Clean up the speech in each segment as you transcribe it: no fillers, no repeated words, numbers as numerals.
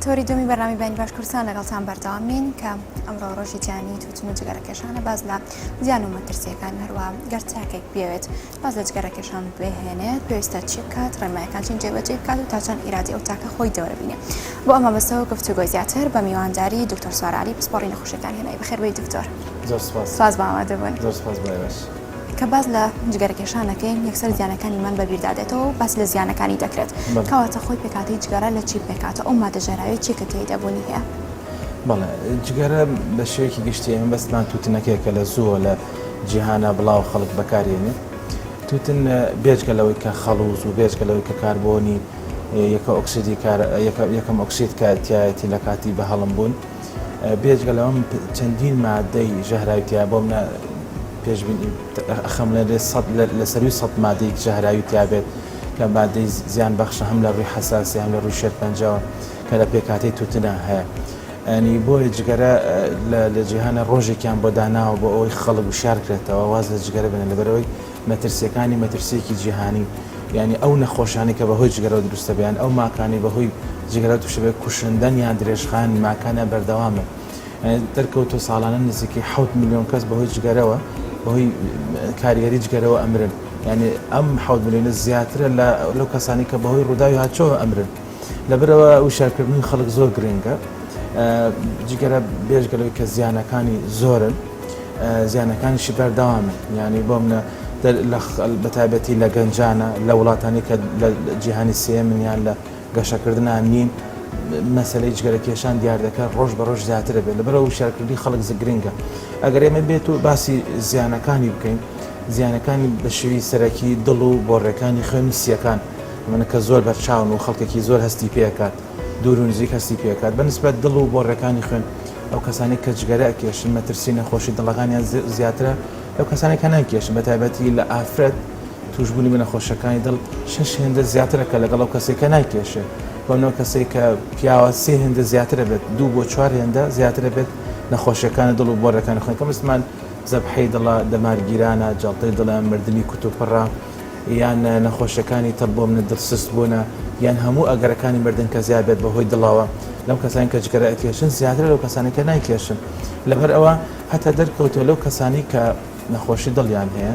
تۆری دومی بەرنامی بینی باشکورسان لەگەڵتان بەردەوامین کە ئەمڕۆ ڕۆژی جیهانی تووتن و جگەرەکێشانە باز لە زیان و مەترسیەکان هەروە گەر چاکێک بێت باز لە جگەرەکێشان بهێنێت پێویستە چی بکات ڕێنماییەکان چین جێبەجێ بکات و تا چەند ئیرادی ئەو تاکە خۆی دەوەرە بینێ. بۆ ئەمە بەسەوە گفتوگۆی زیاتر بە میوانداری دکتۆر سوار عەلی پسپۆڕی نەخۆشیەکان هێنایی. بەخێربێی دکتۆر. زۆر سوپاس. سپاس بە ئامادەبوون. زۆر سپاس باش. کە باز لە جگەرەکێشانەکەین یەکسەر زیانەکانیمان بەبیردادێتەوە و باس لە زیانەکانی دەکرێت. کەواتە خۆی پێکاتی جگەرە لە چی پێکاتە ئەو مادەژێراوی چی کە تێی دەبوونی هەیە؟ بەڵێ جگەرە بە شێوەیەکی گشتی ئێمە بەستمان تووتنەکەیەکە لە زووە لە جیهانە بڵاو خەڵک بەکارێنێت. تووتن بێجگە لەوەی کە خەڵوز و بێجگە لەوەی کە کاربۆنی یەکەم ئۆکسید کاتیایەتی لە کاتی بە هەڵم بوون بێجگە لەوەم چەندین مادەی ژەهراویتیا بۆ منە پێشبین ئەخەم لە سەروی سەد مادەی ژەهراوی تیابێت کە مادەی زیان بەخشە هەم لە ڕووی حەساسی هەم لە ڕووی شێرپەنجەوە کە لە پێکاتەی تووتنە هەیە. ئەنی بۆیە جگەرە لە جیهانە ڕۆژێکیان بۆ داناوە بۆ ئەوەی خەڵک وشارکرێتەوە واز لە جگەرە بنە لەبەرەوەی مەترسیەکی جیهانی یعنی ئەو نەخۆشانی کە بەهۆی جگەرەوە دروستە بیان ئەو ماکانی بەهۆی جگەرە تووشەبێت کوشندن یان درێژخان ماکانە بەردەوامە. دەرکەوتۆ ساڵانە نزیکی 7 ملیۆن کەس بەهۆی جگەرەوە بەهۆی کاریگەری جگەرەوە ئەمرن. یعنی ئەم 7 ملیۆنە زیاترە لەو کەسانی کە بەهۆی ڕووداوی هاتچۆوە ئەمرن. لەبەرەوە وشارکردنی خەڵک زۆر گرنگە. جگەرە بێژگەلەوەی کە زیانەکانی زۆرن زیانەکانیشی بەردەوامن. یعنی بۆ منە بەتایبەتی لە گەنجانە لە وڵاتانی کە لە جیهانی سێمن یان لە گەشەکردنان نین مەسەلەی جگەرەکێشان دیار دەکات ڕۆژ بە ڕۆژ زیاترە بێت. لەبەرەوە وشارکردنی خەڵک گرنگە. ئەگەر ئێمە بێت و باسی زیانەکانی بکەین زیانەکانی بە شێوی سەرەکی دڵ و بۆڕێکانی خوێنی سیەکان منە کە زۆر بەرچاون و خەڵکێکی زۆر هەستی پێکات دوور و نزیک هەستی پێکات بەنسبەت دڵ و بۆڕێکانی خوێن ئەو کەسانی کە جگەرە ئەکێشن مەترسی نەخۆشی دڵەکانیان زیاترە لەو کەسانی کە ناکێشن بەتایبەتی لە ئافرەت توشبوونی بە نەخۆشەکانی دڵ 6 هێندە زیاترە کە لەگەڵ ئەو کەسێک کە ناکێشێ بۆنەوە کەسێک کە پیاوە 3 هێندە زیاترە بێت 2 بۆ 4 هێندە زیاترە بێت نەخۆشیەکانی دڵ و بۆڕەکانی خوێن کە مسلمان زەبحەی دڵە دەمارگیرانە جەڵتەی دڵە مردنی کوتوپڕە یان نەخۆشیەکانی تەڵ بۆ منە دڵسست بوونە یان هەموو ئەگەرەکانی مردن کە زیاد بێت بەهۆی دڵەوە لەو کەسانی کە جگەرە ئەکێشن زیاتر لەو کەسانی کە ناکێشن. لەبەر ئەوە هەتا دەرکەوتۆ لەو کەسانی کە نەخۆشی دڵیان هەیە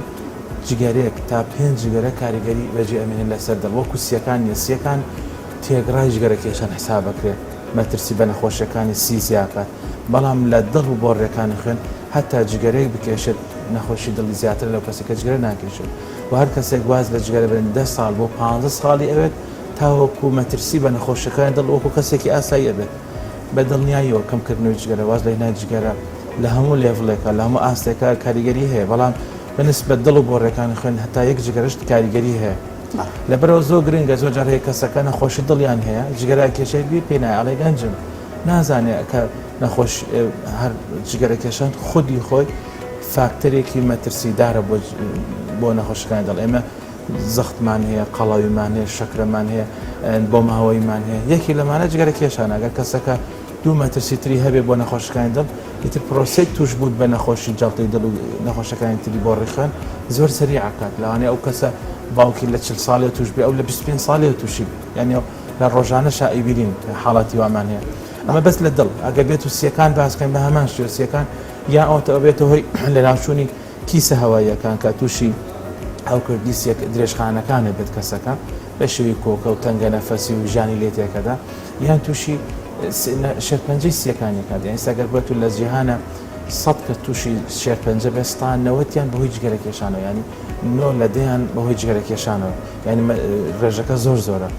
جگەرێک تا 5 جگەرە کاریگەری بەجێ ئەمێنن لەسەر دڵ وەکو سیەکان نێسیەکان تێگڕای جگەرەکێشان حسابەکرێت مەترسی بە نەخۆشیەکانی سی زیاکات بەڵام لە دڵ و بۆڕێکانی خوێن هەتا جگەرەیەک بکێشێت نەخۆشی دڵی زیاتر لەو کەسێک کە جگەرە ناکێشێت و هەر کەسێک واز لە جگەرە بن 10 ساڵ بۆ 15 ساڵی ئەوێت تاوەکو مەترسی بە نەخۆشیەکانی دڵ وەکو کەسێکی ئاسایی ئەبێت بە دڵنیاییەوە کەمکردنەوەی جگەرە واز لە هێنای جگەرە لە هەموو لێڤڵێکە لە هەموو ئاستێکە کاریگەری هەیە بەڵام بەنسبەت دڵ و بۆڕێکانی خوێن هەتا یەک جگەرەشت کاریگەری هەیە. لەبەرەوە زۆر گرنگە زۆر جار هەیە کەسەکە نەخۆشی دڵیان هەیە جگەرە کێشەی پێ نایە ئەڵێ گەنجم نازانێت کە نەخۆش هەر جگەرەکێشان خودی خۆی فاکتەرێکی مەترسیدارە بۆ نەخۆشەکانی دڵ. ئێمە زەختمان هەیە قەڵاویمان هەیە شەکرەمان هەیە بۆ ماوەیمان هەیە یەکی لەمانە جگەرەکێشانە ئەگەر کەسەکە دوو مەترسی تری هەبێ بۆ نەخۆشەکانی دڵ ئیتر پرۆسەی توش بوون بە نەخۆشی جەڵتەی دڵ و نەخۆشەکانی تری بۆ ڕێخوێن زۆر سەریع ئاکات لەوانەیە ئەو کەسە باوکی لە 40 ساڵێ توش بێ ئەو لە 25 ساڵێ تووشی یعنی لە ڕۆژانە شائیبین حاڵاتی وامان هەیە. ئەمە بەس لە دڵ ئەگەر بێت و سیەکان باسکەین بە هەمان شێوە سیەکان یا ئەوتەوە بێتەوە هۆی لە ناوچوونی کیسە هەواییەکان کە تووشی ئەو کردی درێژخانەکانە بێت کەسەکە بە شێوی کۆکە و تەنگە نەفەسی و ژانی لێ تێکەدا یان تووشی شێرپەنجەی سیەکانێکات یان ئێستاگەر بێت و لە جیهانە 100 کە تووشی شێرپەنجە بێستان 90یان بەهۆی جگەرەکێشانەوە ینی 9 لە 10یان بەهۆی جگەرەکێشانەوە ینی ڕێژەکە زۆر زۆرە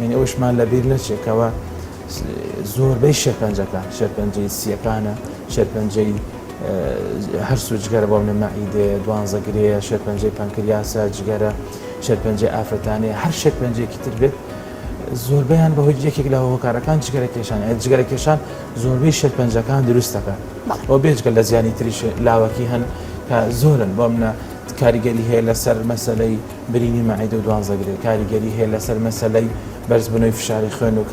یعنی ئەوشمان لەبیر نەچێکەوە زۆربەی شێرپەنجەی سیەکانە شێرپەنجەی هەر سوو جگەرە بۆ منە مەعیدێ دوانزەگرەیە شێرپەنجەی پانکریاسە جگەرە شێرپەنجەی ئافرەتانەیە هەر شێرپەنجەیەکی تر بێت زۆربەیان بەهۆی یەکێک لە هۆکارەکان جگەرەکێشان جگەرەکێشان زۆربەی شێرپەنجەکان دروستەکە ئەو بێجگە لە زیانی تریش لاوەکی هەن کە زۆرن بۆ منە کاریگەری هەیە لەسەر مەسەلەی برینی مەعیدە و دوانزەگرێ کاریگەری هەیە لەسەر مەسەلەی بەرزبوونەوەی فشاری خوێن و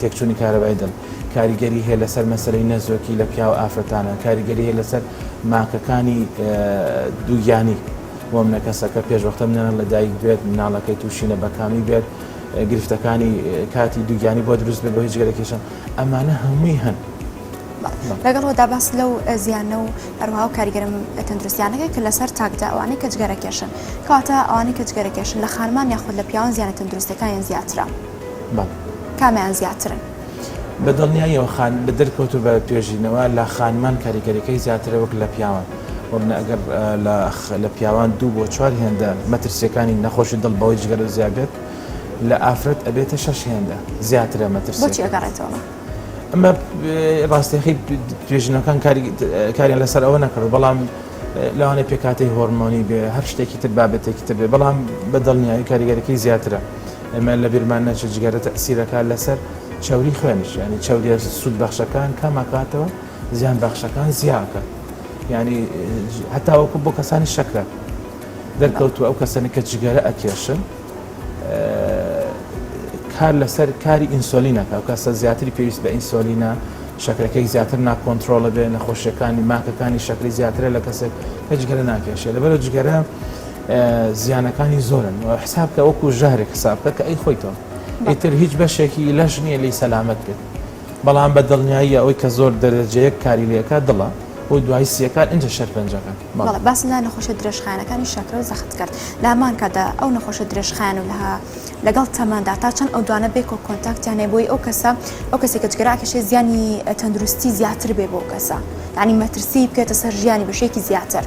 تێکچوونی کارەبای دڵ کاریگەری هەیە لەسەر مەسەلەی نەزۆکی لە پیا و ئافرەتانە کاریگەری هەیە لەسەر ماکەکانی دووگیانی بۆ منە کەسەکە پێشوەختە منە لە دایک بێت مناڵەکەی تووشینە بەکامی بێت گرفتەکانی کاتی دووگیانی بۆ دروست بێت بۆ هیچ جگەرەکێشان ئەمانە هەمووی هەن. لەگەڵەوەدا باس لەو زیانە و هەروەها و کاریگەرم تەندروستیانەکەی کە لەسەر تاکدا ئەوانەی کە جگەرەکێشن کاتە ئەوانەی کە جگەرەکێشن لە خانمان یاخود لە پیاوان زیانە تەندروستەکانیان زیاترە کامیان زیاترن بە دڵنیاییەوە بە دەرکەوتو بە توێژینەوە لە خانمان کاریگەریەکەی زیاترە وەک لە پیاوان وەبنە ئەگەر لە پیاوان 2 بۆ 4 هێندە مەترسیەکانی نەخۆشی دڵ بەوەی جگەرە زیابێت لە ئافرەت ئەبێتە 6 هێندە زیاترە مەترسی بۆچی ئەگەڕێتەوە ئەمە ڕاستیەکەی توێژینەکان کاریان لەسەر ئەوە نەکرد بەڵام لەوانەیە پێکاتەی هۆرمۆنی بێ هەر شتێکی تر بابەتێکی تر بێ بەڵام بە دڵنیایی کاریگەریەکەی زیاترە ئەمە لە بیرمان نەچێت جگەرە تەئسیرەکان لەسەر چاوری خوێنش ینی چاوری سوود بەخشەکان کەماکاتەوە زیان بەخشەکان زیاکە ینی هەتا وەکو بۆ کەسانی شەکرە دەرکەوتووە ئەو کەسانی کە جگەرە ئەکێشن کار لەسەر کاری ئینسۆلینەکە و کەسە زیاتری پێویست بە ئینسۆلینە شەکرەکەی زیاتر ناکۆنتترۆڵە بێ نەخۆشیەکانی ماکەکانی شەکری زیاترە لە کەسێک کە جگەرە ناکێشێ لەبەرە جگەرە زیانەکانی زۆرن و حسابکە وەکو ژارێک حسابکە کە ئەی خۆیتەوە ئیتر هیچ بەشێکی لەش نییە لی سەلامەت بێت بەڵام بە دڵنیایی ئەوەی کە زۆر دەرەجەیەک کاری لەکە دڵە بۆ دوای سیەکان ئەنج شەرپەنجەکان باس لە نەخۆشە درێژخانەکانی شەکرە زەخت کرد لە هەمان کادا ئەو نەخۆشە درێژخان و لەگەڵ تەماندا تا چەند ئەو دوانە بێک و کۆنتاکتیانێ بۆی ئەو کەسێک کە جگەراکەشێ زیانی تەندروستی زیاتر بێ بۆ کەسە ینی مەترسی بکێتە سەر ژیانی بەشێکی زیاتر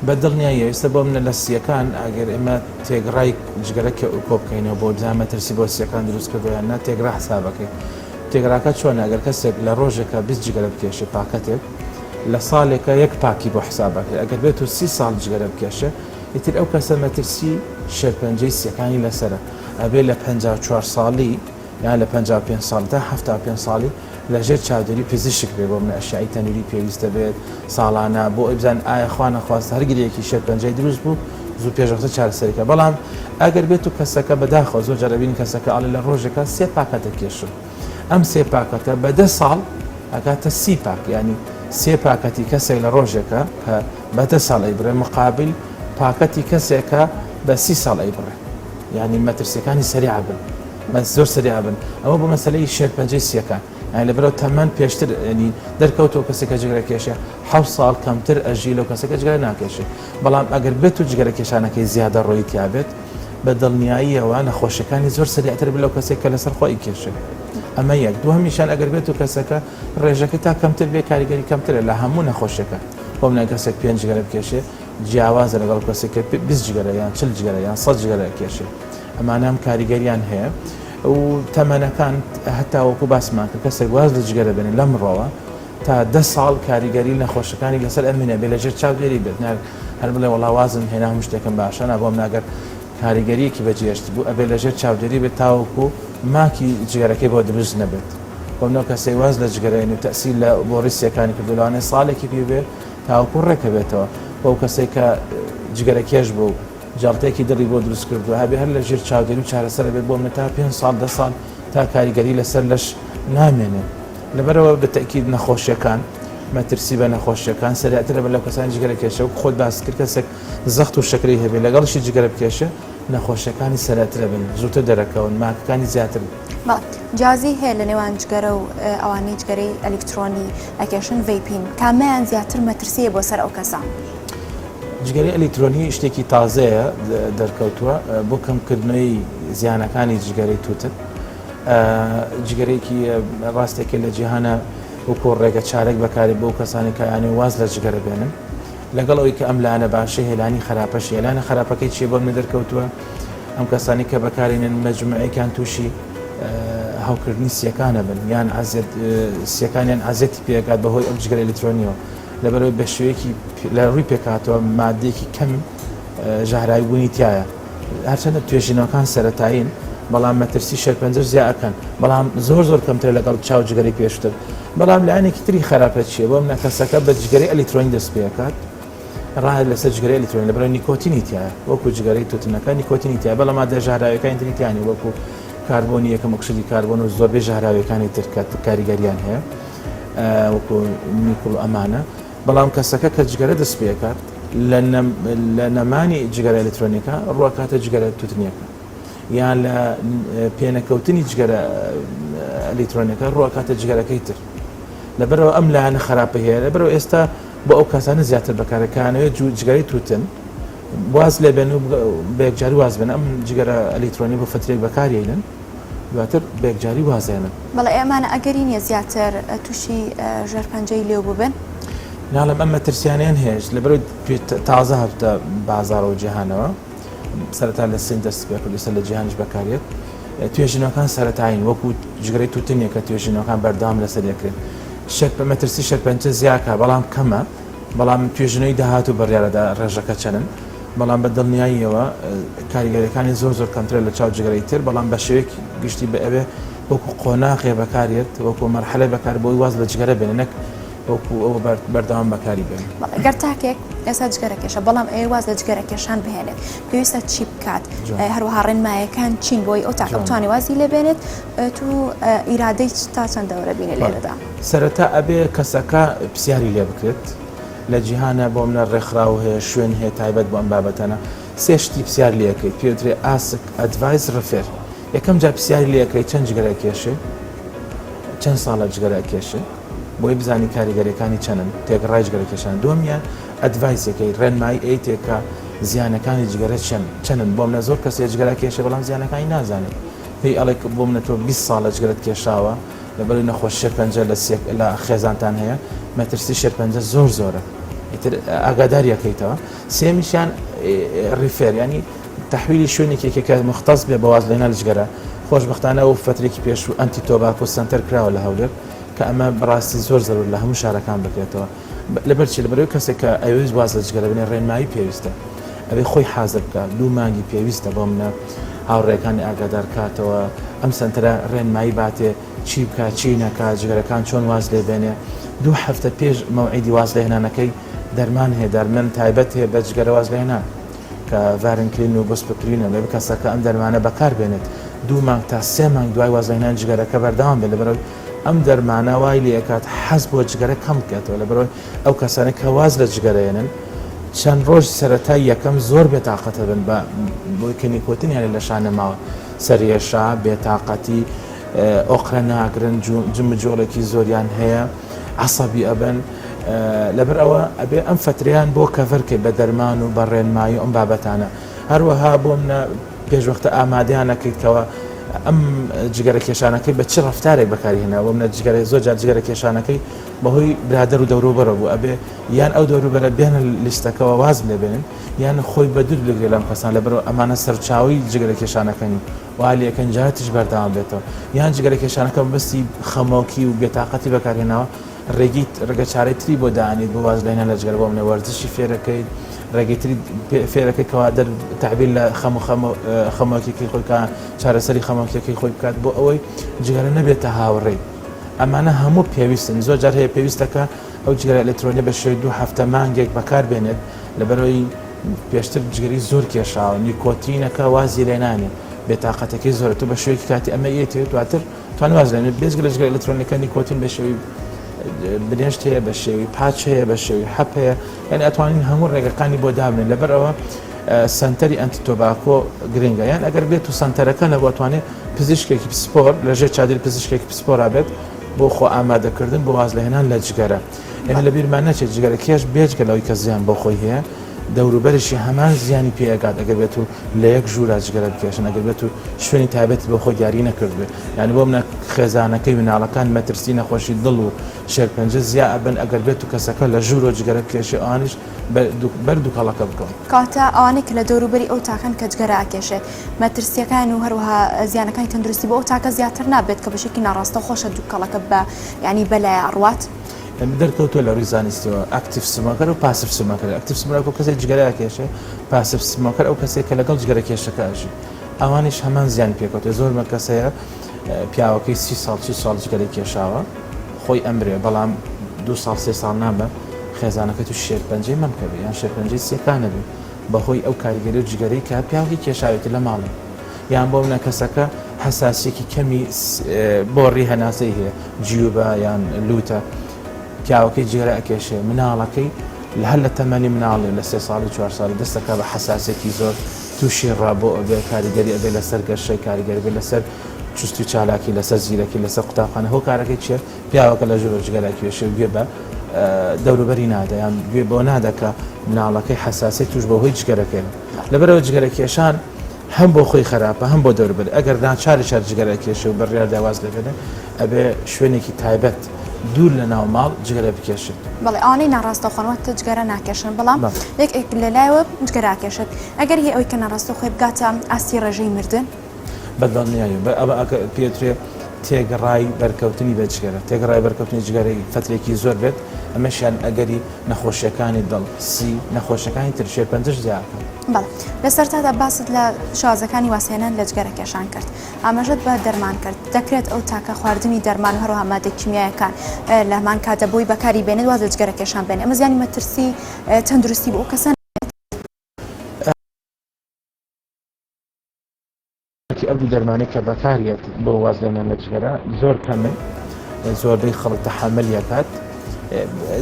بە دڵنیایی ئێستا بۆ منە لە سیەکان ئەگەر ئێمە تێگڕای جگەرە کۆ بکەینەوە بۆ مەترسی بۆ سیەکان دروست کردویان نا تێگرا حسابەکەی تێگراکە چۆن ئەگەر کەسێک لە ڕۆژێکە 20 جگەرە بکێشێ پاکەتێک لە ساڵێکە 1 پاکی بۆ حسابەکە ئەگەر بێت و 30 ساڵ جگەرە بکێشە ئیتر ئەو کەسە مەترسی شێرپەنجەی سیەکانی لەسرە ئەبێ لە 54 ساڵی یان لە 55 ساڵ تا 75 ساڵی لەژێر چاودێری پزیشک بێ بۆ منە ئەشیایی تەنووری پێویستە بێت ساڵانە بۆ ئەبزان ئایا خوا نەخواست هەرگرێکی شێرپەنجەی دروست بوو زوو پێشەختە چارەسەریکە بەڵام ئەگەر بێت و کەسەکە بەداخەوە زۆر جارەبین کەسەکە ئاڵێ لە ڕۆژێکە 3 پاکەتە کێشن ئەم 3 پاکەتە بە 10 ساڵ ئەکاتە 30 پاک ینی 3 پاکەتی کەسێک لە ڕۆژێکە کە بە 10 ساڵ ئەیبڕێ مقابل پاکەتی کەسێکە بە 30 ساڵ ئەیبڕێ ینی مەترسیەکانی سەریع بن زۆر سەریع بن ئەوە بۆ مەسەلەی شێرپەنجەی سیەکان لەبەرەوە تەمەەن پێشتر ینی دەرکەوتەوە کەسێکە جگەرە کێشێ 7 ساڵ کەمتر ئەژی لەو کەسەکە جگەرە ناکێشێ بەڵام ئەگەر بێت و جگەرە کێشانەکەی زیادە ڕۆیی تیابێت بە دڵنیاییەوە نەخۆشیەکانی زۆر سەریعتر بێت لەو کەسێک کە لەسەر خۆی کێشێ ئەمە یەک دووەمیشان ئەگەر بێت و کەسەکە ڕێژەکە تا کەمتر بێ کاریگەری کەمترە لە هەموو نەخۆشیەکە بۆ منە کەسێک 5 جگەرە بکێشێ جیاوازە لەگەڵ کەسێکە 20 جگەرە یان 40 جگەرە یان 100 جگەرە کێشێ ئەمانە ئەم کاریگەریان هەیە و تەمەنەکان هەتا وەکو باسمان کە کەسێک واز لە جگەرە بێنێ لە مرۆوە تا 10 ساڵ کاریگەری نەخۆشەکانی لەسەر ئەمینە بێ لەژێر چاودێری بێت هەر بڵێ وەڵا وازم هێنا هەموو شتێکم باشە بۆم ناگەر کاریگەریەکی بەجێشت بوو ئەبێ لەژێر چاودێری بێت تاوەکو ماکی جگەرەکەی بۆ دروست نەبێت بۆمنەوە کەسەی واز لە جگەرەێن و تەسیل لە بۆ ڕیسیەکانی کردوانێ ساڵێکی پێ بێت تاوەکو ڕێکە بێتەوە بۆ کەسێک کە جگەرەکێش بوو جاڵتێکی دڵی بۆ دروست کردو هەبێ هەر لە ژێر چاودێری و چارەسەر بێت بۆ منە تا 5 ساڵ 10 ساڵ تا کاریگەری لەسەر لەش نامێنێ لەبەرەوە بەتەکید نەخۆشیەکان مەترسی بە نەخۆشیەکان سەریعترە بە لەو کەسانی جگەرە کێشە و خۆت باس کرد کەسێک زەخت و شەکری هەبێ لەگەڵشی جگەرە بکێشە نەخۆشیەکانی سەرەترە بن زووتر دەرەکەون ماکەکانی زیاتر جیازی هەیە لە نێوان جگەرە و ئەوانەی جگەرەی ئەلکترۆنی ئەکێشن ڤیپین کامیان زیاتر مەترسیە بۆ سەر ئەو کەسان جگەری ئەلکترۆنی شتێکی تازەیە دەرکەوتووە بۆ کەمکردنەوەی زیانەکانی جگەرەی تووتر جگەرێکی ڕاستێکی لە جیهانە وەکو ڕێگە چارێک بەکاری بۆ کەسانی کەیانی واز لە جگەرە بێنن لەگەڵ ئەوەی کە ئەم لانە باشە هێلانی خراپەش هێلانە خراپەکەی چیە بۆ منە دەرکەوتووە ئەم کەسانی کە بەکارێنن مەجموعەکان تووشی هاوکردنی سیەکانە بن یان سیەکانیان ئازێتی پێکات بەهۆی ئەم جگەرە ئەلکترۆنیەوە لەبەرەوەی بە شێوەیەکی لە ڕووی پێکاتەوە مادەیەکی کەم ژاهرایی بوونی تایە هەرچەندە توێژینەوەکان سەرەتایین بەڵام مەترسی شێرپەنجە زیاترن بەڵام زۆر کەمتر لەگەڵ چاو جگەری پێشتر بەڵام لایەنێکی تری خراپە چیە بۆ منە کەسەکە بە جگەری ئەلکترۆنی دەست پێکات ڕاهێت لەسەر جگەری ئەلکترۆنی لەبەرەوەی نیکۆتینی تایە وەکو جگەرەی توتنەکە نیکۆتینی تایە بەڵام مادە ژاهراویەکانی تری تیانی وەکو کاربۆنی یەکەم ئۆکسیدی کاربۆن و زۆربەی ژاهراویەکانی تر کاریگەریان هەیە وەکو نیکڵ ئەمانە بەڵام کەسەکە کە جگەرە دەست پێکات لە نەمانی جگەرە ئەلکترۆنیکە ڕوەکاتە جگەرە توتنیەکە یان لە پێنەکەوتنی جگەرە ئەلیکترۆنیەکە ڕوەکاتە جگەرەکەی تر لەبەرەوە ئەم لایەنە خراپە هەیە لەبەرەوە ئێستا بۆ ئەو کەسانە زیاتر بەکارەکانەوەی جگەری تووتن واز لێبێن و بەیەکجاری واز بن ئەم جگەرە ئەلیکترۆنی بۆ فترێک بەکارێنن دواتر بەیەکجاری وازێنن بەڵێ ئێمانە ئەگەری نیە زیاتر تووشی ژەرپەنجەی لێو ببن ناڵم ئەم مەترسیانیان هێش لەبەرەوەی تازە هەفتە بازارەوە جیهانەوە سەرەتا لە سین دەست پێ کرد لەسەر لە جیهانیش بەکارێت توێژینەکان سەرەتاین وەکو جگەرەی تووتنێک کە توێژینەکان بەردەوام لەسەر دەکرێت مەترسی شەرپەنجە زیاکە بەڵام کەمە بەڵام توێژنەوەی داهات و بڕیارەدا ڕێژەکە چەنن بەڵام بە دڵنیاییەوە کاریگەریەکانی زۆر کەمترە لە چاو جگەرەی تر بەڵام بە شێوەیەک گشتی بە ئەوێ وەکو قۆناغێ بەکارێت وەکو مەرحەلەی بەکار بۆی واز لە جگەرە بێنێک وەکو ئەوە بەردەوام بەکاری بێن گەر تاکێک ئێستا جگەرەکێشە بەڵام ئێ واز لە جگەرەکێشان بهێنێت پێویستە چی بکات هەروەها ڕێنمایەکان چین بۆی ئەو تاکە بتوانێت وازی لێ بێنێت تو ئیرادەی تا چەند دەورە بینێ لێرەدا سەرەتا ئەبێ کەسەکە پرسیاری لێ بکرێت لە جیهانە بۆ منە ڕێکخراو هەیە شوێن هەیە تایبەت بۆ ئەم بابەتەنە سێشتی پرسیار لەکەیت پێوترێ ئاسک ئەدڤایس ڕفێر یەکەم جا پرسیاری لەکەی چەند جگەرە کێشێ چەند ساڵە جگەرە کێشێ بۆی بزانی کاریگەریەکانی چەنن تێگەڕای جگەرەکێشان دووەمیان ئەدڤایسەکەی ڕێنمایی ئەیتێکە زیانەکانی جگەرە چەنن بۆ منە زۆر کەسێ جگەرە کێشێ بەڵام زیانەکانی نازانێت پێی ئەڵێک بۆ منە تۆ 20 ساڵە جگەرت کێشاوە لەبەر نەخۆش شێرپەنجە لە خێزانتان هەیە مەترسی شێرپەنجە زۆرە ئیتر ئاگاداریەکەیتەوە سێمیشیان ڕیفێر ینی تحویلی شوێنێکێکەکە مختص بێ بە وازلێنە لەجگەرە خۆشبەختانە و فترێکی پێش و ئەنتی تۆباکۆ سنتەر کراوە لە هەولێر کە ئەمە بەڕاستی زۆر زەرور لە هەموو شارەکان بکرێتەوە لەبەرچی لەبەرەوەی کەسێک کە ئەوێز واز لە جگەرە بنێ ڕێنمایی پێویستە ئەوێ خۆی حازر بکە دوو مانگی پێویستە بۆ منە هاوڕێکانی ئاگادار کاتەوە ئەم سنتەرە ڕێنمایی باتێ چی بکە چی نەکات جگەرەکان چۆن واز لێ بێنێ 2 هەفتە پێش مەوعیدی واز لێهێنانەکەی دەرمان هەیە دەرمەن تایبەت هەیە بە جگەرە واز لێهێنان کە ڤارنکلین و بۆسپکرینە لێ کەسەکە ئەم دەرمانە بەکار بێنێت 2 مانگ تا 3 مانگ دوای واز لێهێنان جگەرەکە بەردەوام بێت لەبەرەوەی ئەم دەرمانە وای لێ ئەکات حەز بۆ جگەرە کەم بکاتەوە لەبەرەوەی ئەو کەسانە کە واز لە جگەرەێنن چەند ڕۆژ سەرەتای یەکەم زۆر بێتاقەتە بن بە بۆی کەنیکۆتنیان لە شانە ماوە سەرێشا بێتاقەتی ئۆقرە ناگرن جمجۆڵێکی زۆریان هەیە عەسەبی ئەبن لەبەر ئەوە ئەبێ ئەم فتریان بۆ کەڤەرکەی بە دەرمان و بە ڕێنمایی ئەم بابەتانە هەروەها بۆ منە پێشوەختە ئامادەیانەکەیتەوە ئەم جگەرە کێشانەکەی بە چ ڕفتارێک بەکارهێنا بۆ منە جگەرە زۆر جار جگەرە کێشانەکەی بەهۆی برادەر و دەوروبەرە بوو ئەبێ یان ئەو دەوروبەرە بێنە لیستەکەەوە واز لێ بێنن یان خۆی بە دوور بگرێت لەم کەسان لەبەرەوە ئەمانە سەرچاوی جگەرە کێشانەکەنی والیەکەن جاتیش بەردەوام بێتەوە یان جگەرە کێشانەکە بەستی خەمۆکی و بێتاقەتی بەکارهێناوە ڕێگە چارەی تری بۆ داانیت بۆ واز لێنە لە جگەر بۆ منە وەرزشی فێرەکەی ڕێگەتری فێرەکەی کەوا دەر تعبیر لە خەمۆکیەکەی خۆی کە چارەسەری خەمۆکیەکەی خۆی بکات بۆ ئەوەی جگەرە نەبێتە هاوڕێی ئەمانە هەموو پێویستن زۆر جار هەیە پێویستەکە ئەو جگەرە ئەلکترۆنی بە شێوەی 2 هەفتە مانگێک بەکار بێنێت لەبەرەوەی پێشتر جگەری زۆر کێشاوە نیکۆتینەکە وازی لێنانێت بێتاقەتەکەی زۆرە تو بە شوێکی کاتی ئەمە ئێتێت دواتر توان واز لێنێت بێزگە لە جگەرە ئەلکترۆنیەکە نیکۆتین بە شێوەی بنێشت هەیە بە شێوی پاچ هەیە بە شێوی حەپ هەیە یعنی ئەتوانین هەموو ڕێگەکانی بۆ دابنێن لەبەرەوە سنتەری ئەنتی تۆباکۆ گرنگە یان ئەگەر بێت و سنتەرەکە نەبوواتوانێت پزیشکێکی پسپۆر لەژێر چادر پزیشکێکی پسپۆرا بێت بۆ خۆ ئامادەکردن بۆ واز لەهێنان لە جگەرە ئێمە لە بیرمان نەچێت جگەرە کێش بێجگە لەوەی کە زیان بۆ خۆی هەیە دەوروبەرشی هەمان زیانی پێگات ئەگەر بێت و لە یەک ژوورا جگەرە بکێشن ئەگەر بێت و شوێنی تایبەتی بۆ خۆی دیاری نەکردوێت یعنی بۆ منە خێزانەکەی مناڵەکان مەترسی نەخۆشی دڵ و شێرپەنجە زیا ئەبن ئەگەر بێت و کەسەکە لە ژوورۆ جگەرە بکێشێ ئەوانیش بەردووکەڵەکە بکەون کاتە ئەوانەی کە لە دەوروبەری ئەو تاکەن کە جگەرە ئاکێشێت مەترسیەکان و هەروەها زیانەکانی تەندروستی بۆ ئەو تاکە زیاتر نابێت کە بەشێکی ناڕاستە خۆشە دووکەڵەکە بە ینی بەلای ئەڕوات دەرکەوتۆ لە ڕووی زانستیەوە ئاکتیف سمۆکەر و پاسیف سمۆکەر ئاکتیف سمۆکەر کەسێک جگەرە کێشێ پاسیف سمۆکەر ئەو کەسێک کە لەگەڵ جگەرە کێشەکە ئەژی ئەوانیش هەمان زیان پێکەوتێ زۆرمە کەسەیە پیاوەکەی 30 ساڵ جگەرەی کێشاوە خۆی ئەمرێ بەڵام 2 ساڵ 3 ساڵ نامە خێزانەکە تو شێرپەنجەی مەمکەبێ یان شێرپەنجەی سێکانە بێ بەهۆی ئەو کاریگەری و جگەرەی کە پیاوەکی کێشاوێتی لە ماڵێ یان بۆ منە کەسەکە حساسیەکی کەمی بۆ ڕی هەناسەی هەیە جیوبە یان لوتە پیاوەکەی جگەرە ئەکێشێ مناڵەکەی هەر لە تەمەنی مناڵێ لە 3 ساڵی 4 ساڵی دەستەکە بە حساسێکی زۆر تووشی ڕابۆ ئەبێ کاریگەری ئەبێ لەسەر گەشەی کاریگەری بێ لەسەر چستی چالاکی لەسەر زیرەکی لەسەر قوتابخانە هەو کارەکەی چیە پیاوەکە لە ژوور جگەراکیێشە گوێ بە دەوروبەری نادەیان گوێ بۆ نادەکە مناڵەکەی حساسی توش بە هۆی جگەرەکەن لەبەرەوە جگەرەکێشان هەم بۆ خۆی خراپە هەم بۆ دەوروبەر ئەگەر ناچاری شار جگەرەکێشە و بەڕێار داواز دەکەن ئەبێ شوێنێکی تایبەت دوور لە ناو ماڵ جگەرە بکێشێت بەڵێ ئەوانەی ناڕاستەخۆنەوە جگەرە ناکێشن بەڵام یەک لەلایەوە جگەراکێشێت ئەگەر هی ئەوەی کە ناڕاستەخۆی بگاتە ئاستی ڕێژەی مردن بەدڵنیایی ئەوە پێترێ تێگەڕای بەرکەوتنی بە جگەرە تێگەڕای بەرکەوتنی جگەرەی فترێکی زۆر بێت ئەمەشیان ئەگەری نەخۆشیەکانی دڵ سی نەخۆشیەکانی ترشێ پەنجش زیاتر بەڵێ لەسەرتادا باست لە شازەکانی واسێنان لە جگەرەکێشان کرد ئاماژەت بە دەرمان کرد دەکرێت ئەو تاکە خواردنی دەرمان هەروەها مادە کیمیایەکان لە هەمان کاتە بۆی بەکاری بێنێت وازە جگەرەکێشان بێنێ ئەمە زیانی مەترسی تەندروستی بۆ ئەو کەسان ئەو دەرمانەی کە بەکارێت بۆ وازلێنان لە جگەرە زۆر کەمن زۆربەی خەڵک تەحملیەکات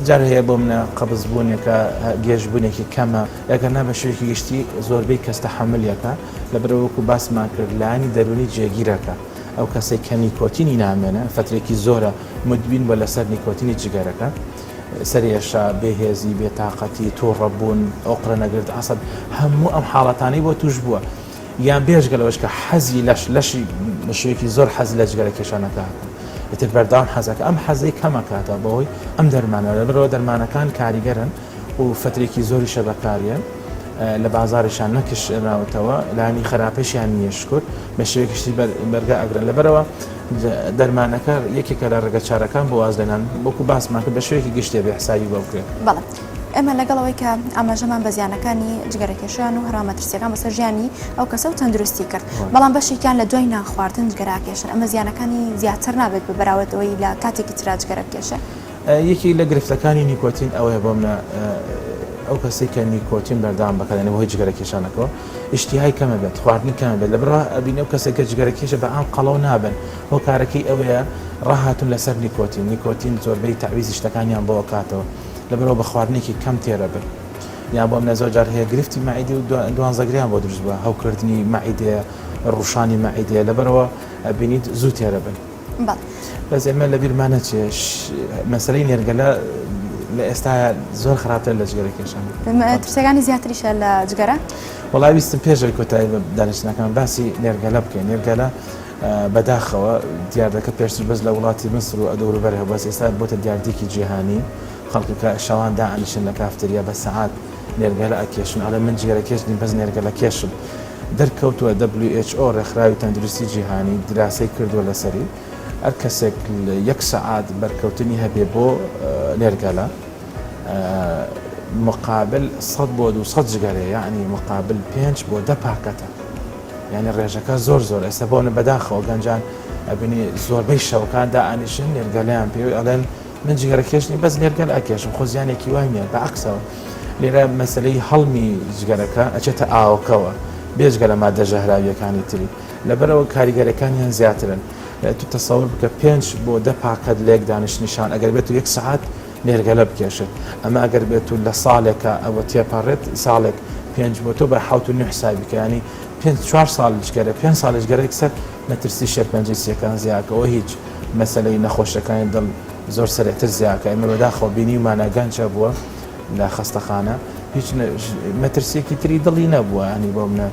جار هەیە بۆ منە قەبزبوونێکە گێژبوونێکی کەمە ئەگەر نا بە شوێکی گشتی زۆربەی کەس تەحملیەکە لەبەرەوەکو باسمان کرد لانی دەرونی جێگیرەکە ئەو کەسێک کە نیکۆتینی نامێنە فترێکی زۆرە مدبین بە لەسەر نیکۆتینی جگەرەکە سەرێشە بێهێزی بێتاقەتی تۆڕەبوون ئۆقرە نەگرت ئاسەد هەموو ئەم حاڵەتانەی بۆ توش بووە یان بێژگەلەوەش کە حەزی لەشی بەشوێکی زۆر حەز لە جگەرە کێشانەکە ئتر بەردام حەزەکە ئەم حەزەی کەمەکاتە بەهۆی ئەم دەرمانە لەبەرەوە دەرمانەکان کاریگەرن و فترێکی زۆری شەبەکاریان لە بازارشان نەکشراوەتەوە لانی خراپەشیان نییە شکر بە شێوەیەکیشتی بەرگە ئەگرن لەبەرەوە دەرمانەکە یەکێکە لە ڕێگە چارەکان بۆ وازلێنان بۆکو باسمان کرد بە شوێکی گشتێ بێ حسابی بۆ بکرێت بەڵێ ئەمە لەگەڵەوەی کە ئاماژەمان بە زیانەکانی جگەرەکێشان و هەرامەترسیەکان بەسەر ژیانی ئەو کەسە و تەندروستی کرد بەڵام بەشێکیان لە دوای ناخواردن جگەراکێشن ئەمە زیانەکانی زیاتر نابێت بە بەراوردەوەی لە کاتێکی ترا جگەرەکێشە یەکی لە گرفتەکانی نیکۆتین ئەوەیە بۆ منە ئەو کەسێک کە نیکۆتین بەردام بکەن بۆی جگەرەکێشانەکەەوە ئیشتیهای کەمە بێت خواردنی کەمە بێت لەبڕ ئەبینە و کەسێکە جگەرەکێشە بە ئام قەڵەو نابن هۆ کارەکەی ئەوەیە ڕاهاتون لەسەر نیکۆتین زۆربەی تعویزی شتەکانیان بۆ کاتەوە لەبەرەوە بە خواردنێکی کەم تێرە بن یا بۆم نەزۆ جار هەیە گرفتی مەعیدی و دوانزەگریان بۆ دروست بووە هەوکردنی مەعیدەیە ڕوشانی مەعیدەیە لەبەرەوە ئەبینیت زوو تێرە بن بەس ئێمە لە بیرمانە چێ مەسەلەی نێرگەلە لە ئێستا زۆر خراپتر لە جگەرەکێشان ترسەکانی زیاتریشە لە جگەرە وەڵای ویستم پێشەوەی کۆتایی دانیشتنەکان باسی نێرگەلە بکەین نێرگەلە بەداخەوە دیاردەکە پێشتر بەس لە وڵاتی مصر و ئەدەوروبەر هەیە بەس ئێستا بۆتە دیاردێکی جیهانی خەڵکەکە شەوان دائنیشن لە کافتریا بە سەعات نێرگەلە ئەکێشن ئەڵێ من جگەرەکێشنی بەس نێرگەلە کێشم دەرکەوتووە WHO ڕێکخراوی تەندروستی جیهانی دراسی کردووە لەسەری هەر کەسێک یەک سەعات بەرکەوتنی هەبێ بۆ نێرگەلە مقابل 100 بۆ 200 جگەرەیە یعنی مقابل 5 بۆ 10 پاکەتە یعنی ڕێژەکە زۆر ئێستا بۆنە بەداخەوە گەنجان ئەبینی زۆربەی شەوکان دائنیشن نێرگەلیان پێ ئەڵێن من جگەرەکێشنی بەس نێرگەل ئەکێشم خۆزیانێکی وای نیە بە عەکسەوە لێرە مەسەلەی هەڵمی جگەرەکە ئەچێتە ئاوەکەوە بێجگە لە مادە ژەهراویەکانی تری لەبەرەوە کاریگەرەکانیان زیاترن تو تەسەور بکە 5 بۆ 10 پاکەت لێک دانیشتنیشان ئەگەر بێت و 1 سەعات نێرگەلە بکێشێت ئەمە ئەگەر بێت و لە ساڵێکە ئەوە تێپەڕێت ساڵێک 5 بۆ تۆ بە 7 حسابی کە ینی 4 ساڵ جگەرە 5 ساڵ جگەرەێک سەر مەترسی شێرپەنجەکان زیاکەەوە هیچ مەسلەی نەخۆشەکانی دڵ زۆر سەرێتر زیاکە ئەمە بەداخەوە بینی مانەگەنجە بووە لە خەستەخانە هیچ مەترسیەکی تری دڵی نەبووە ینی بۆ منە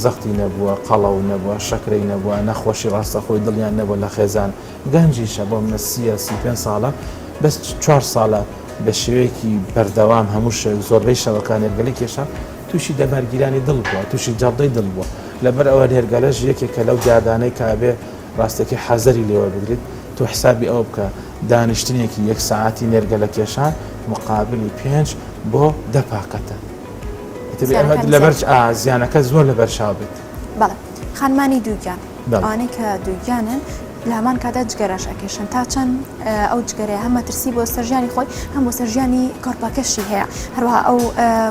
زەختی نەبووە قەڵەو نەبووە شەکرەی نەبووە نەخۆشی ڕاستەخۆی دڵیان نەبووە لە خێزان گەنجیشە بۆ منە 35 ساڵە بەس 4 ساڵە بە شێوەیەکی بەردەوام هەموو زۆربەی شەوەکان نێرگەلی کێشە تووشی دەبارگیرانی دڵ بووە تووشی جەڵدەی دڵ بووە لەبەر ئەوە نێرگەلەش یەکێکە لەو جادانەی کابێ ڕاستێکی حەزەری لێوە بگریت تو حسابی ئەوە بکە دانیشتنێکی 1 ساعتی نێرگەلە کێشان مقابلی 5 بۆ 10 پاکەتە لەبەر زیانەکە زۆر لە بەرچاو بێت بەڵێ خانمانی دووگیان ئەوانەی کە دووگیانن لە هەمان کادا جگەرەش ئەکێشن تا چەند ئەو جگەرەیە هەم مەترسی بۆ سەرژیانی خۆی هەم بۆ سەرژیانی کۆرپەکەشی هەیە هەروەها ئەو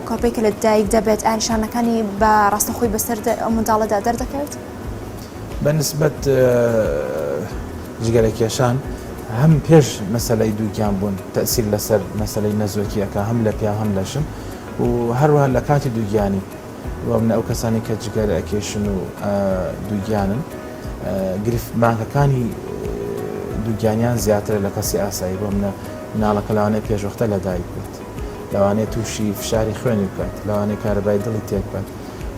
کۆرپەی کە لە دایک دەبێت ئانیشانەکانی بە ڕاستەخۆی بەسەر ئەو منداڵەدا دەردەکەوێت بەنسبەت جگەرەکێشان هەم پێش مەسەلەی دووگیان بوون تەسیر لەسەر مەسەلەی نەزۆکیەکە هەم لە پیا هەم لەشم و هەروەها لە کاتی دووگیانی و من ئەو کەسانی کە جگەر ئەکێشن و دووگیانن گرفت مانکەکانی دووگیانیان زیاترە لە کەسی ئاسایی بۆ منە مناڵەکە لەوانەیە پێشوەختە لەدایک بێت لەوانەیە تووشی فشاری خوێنی بکات لەوانەیە کارەبای دڵی تێک بات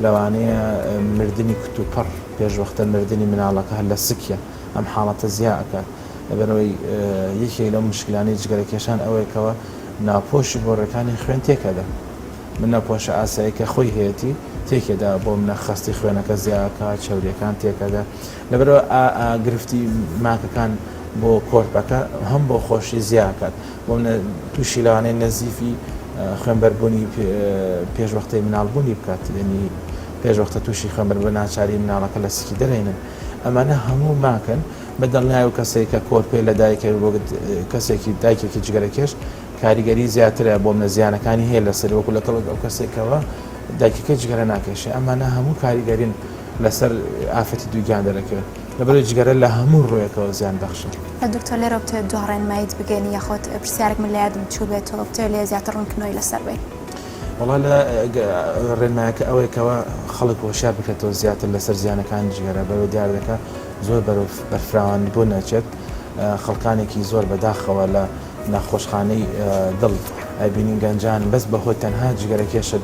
لەوانەیە مردنی کت و پەڕ پێشوەختە مردنی مناڵەکە هەر لە سکیە ئەم حاڵەتە زیاد ئەکات لەبەرەوەی یەکێک لەو مشکلانەی جگەرەکێشان ئەوەیەکەوە ناپۆشی گۆڕەکانی خوێن تێکەدا من ناپۆشە ئاسایی کە خۆی هەیەی تێکێدا بۆ منە خستی خوێنەکە زیاکە چاوریەکان تێکەدا لەبەرەوە گرفتی ماکەکان بۆ کۆرپەکە هەم بۆ خۆشی زیاکات بۆ منە تووشی لەوانەیە نەزیفی خوێنبەربوونی پێشوەختەی مناڵبوونی بکات ینی پێشوەختە تووشی خوێنبەر ناچاری مناڵەکە لە سکی دەرێنن ئەمانە هەموو ماکەن بە دڵنیای و کەسێک کە کۆرپێ لە دایکە بۆ کەسێکی دایکێکی جگەرەکێش کاریگەری زیاترە بۆ منە زیانەکانی هەیە لەسەر وەکو لە کەڵک ئەو کەسێکەوە دایکەکە جگەرە ناکێشێ ئەمانە هەموو کاریگەرین لەسەر ئافەتی دووگیان دەرەکەوێت لەبەرەوەی جگەرە لە هەموو ڕوویەکەوە زیان بەخشن. دکتۆر لێرە بتوێت دوو ڕێنماییت بگەێنی یاخۆت پرسیارێک من لە یادم چوو بێتەوە بتوێت لێ زیاتر ڕوونکردنەوەی لەسەر بێت. وڵا لە ڕێنمایەکە ئەوەیەکەوە خەڵک هۆشیار بکرێتەوە زیاتر لەسەر زیانەکانی جگەرە بەرەو دیار دەکات زۆر بەرەو بەرفراوان بۆ نەچێت خەڵکانێکی زۆر بەداخەوە لە ناخۆشخانەی دڵ ئەبینین گەنجان بەس بەهۆی تەنها جگەرەکێشت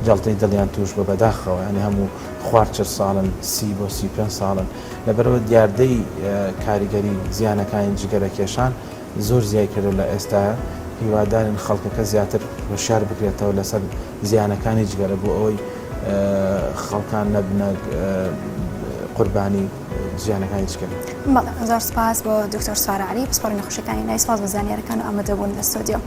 جەڵتەی دڵیان توش بە بەداخەوە ئەنی هەموو خوارد ساڵن 30 بۆ 35 ساڵن لەبەرەوە دیاردەی کاریگەری زیانەکانی جگەرەکێشان زۆر زیای کردو لە ئێستا هیوادارن خەڵکەکە زیاتر هۆشیار بکرێتەوە لەسەر زیانەکانی جگەرە بۆ ئەوەی خەڵکان نەبنە قوربانی زیانەکانی جگەرە. زۆر سپاس بۆ دکتۆر سارە عەلی پسپۆڕی نەخۆشیەکانی نای سپاس بە زانیاریەکان و ئامادەبوون لە ستۆدیۆ.